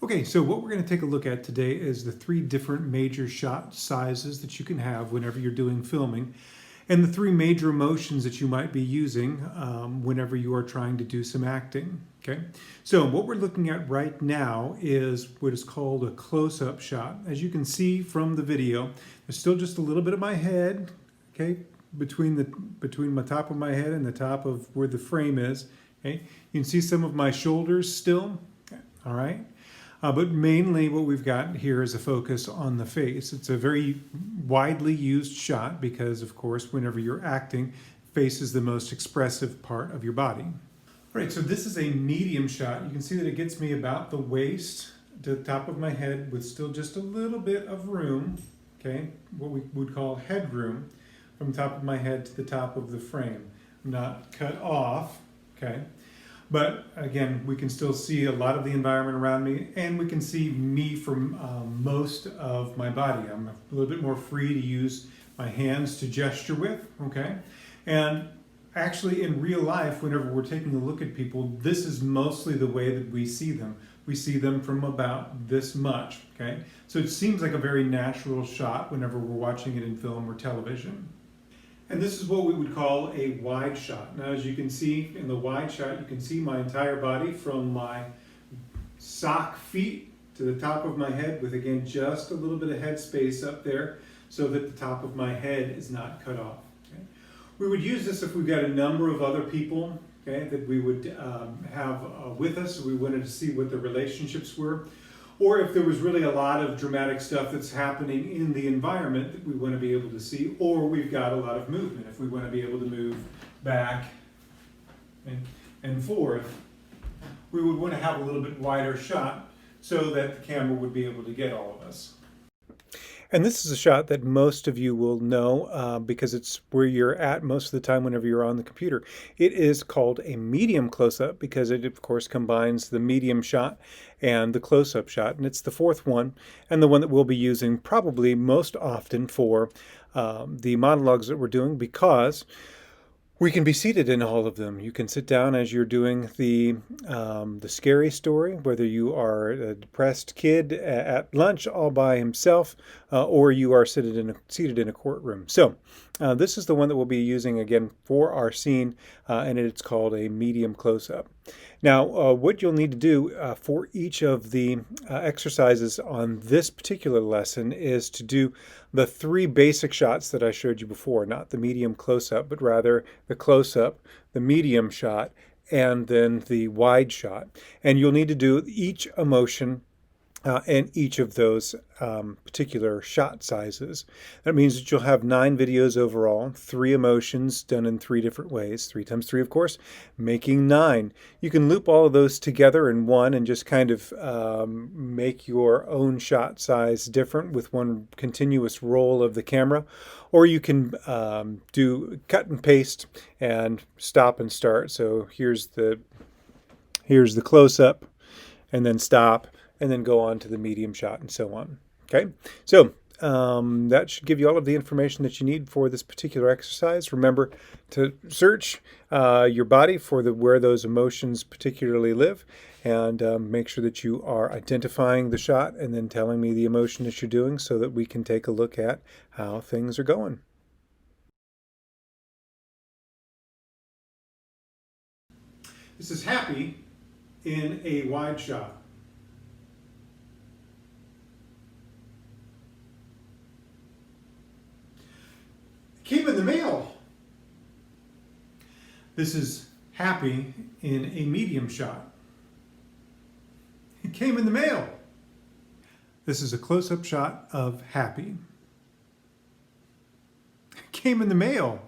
Okay, so what we're going to take a look at today is the three different major shot sizes that you can have whenever you're doing filming, and the three major emotions that you might be using whenever you are trying to do some acting. Okay, so what we're looking at right now is what is called a close-up shot. As you can see from the video, there's still just a little bit of my head, okay, between my top of my head and the top of where the frame is. Okay, you can see some of my shoulders still. Okay. All right. But mainly what we've got here is a focus on the face. It's a very widely used shot because, of course, whenever you're acting, face is the most expressive part of your body. All right, so this is a medium shot. You can see that it gets me about the waist to the top of my head with still just a little bit of room, okay, what we would call headroom from the top of my head to the top of the frame. I'm not cut off, okay? But again, we can still see a lot of the environment around me, and we can see me from most of my body. I'm a little bit more free to use my hands to gesture with, okay? And actually in real life, whenever we're taking a look at people, this is mostly the way that we see them. We see them from about this much, okay? So it seems like a very natural shot whenever we're watching it in film or television. And this is what we would call a wide shot. Now, as you can see in the wide shot, you can see my entire body from my sock feet to the top of my head with, again, just a little bit of head space up there so that the top of my head is not cut off. Okay? We would use this if we've got a number of other people, okay, that we would have with us. We wanted to see what the relationships were. Or if there was really a lot of dramatic stuff that's happening in the environment that we want to be able to see, or we've got a lot of movement, if we want to be able to move back and forth, we would want to have a little bit wider shot so that the camera would be able to get all of us. And this is a shot that most of you will know because it's where you're at most of the time whenever you're on the computer. It is called a medium close-up because it, of course, combines the medium shot and the close-up shot. And it's the fourth one, and the one that we'll be using probably most often for the monologues that we're doing, because we can be seated in all of them. You can sit down as you're doing the scary story, whether you are a depressed kid at lunch all by himself, or you are seated in a courtroom. So this is the one that we'll be using again for our scene, and it's called a medium close-up. Now, what you'll need to do for each of the exercises on this particular lesson is to do the three basic shots that I showed you before, not the medium close-up, but rather the close-up, the medium shot, and then the wide shot. And you'll need to do each emotion and each of those particular shot sizes. That means that you'll have 9 videos overall, 3 emotions done in 3 different ways, 3 times 3, of course, making 9. You can loop all of those together in one and just kind of make your own shot size different with one continuous roll of the camera, or you can do cut and paste and stop and start. So here's the close-up, and then stop, and then go on to the medium shot and so on. Okay, so that should give you all of the information that you need for this particular exercise. Remember to search your body for where those emotions particularly live, and make sure that you are identifying the shot and then telling me the emotion that you're doing so that we can take a look at how things are going. This is happy in a wide shot. Came in the mail. This is happy in a medium shot. It came in the mail. This is a close-up shot of happy. It came in the mail.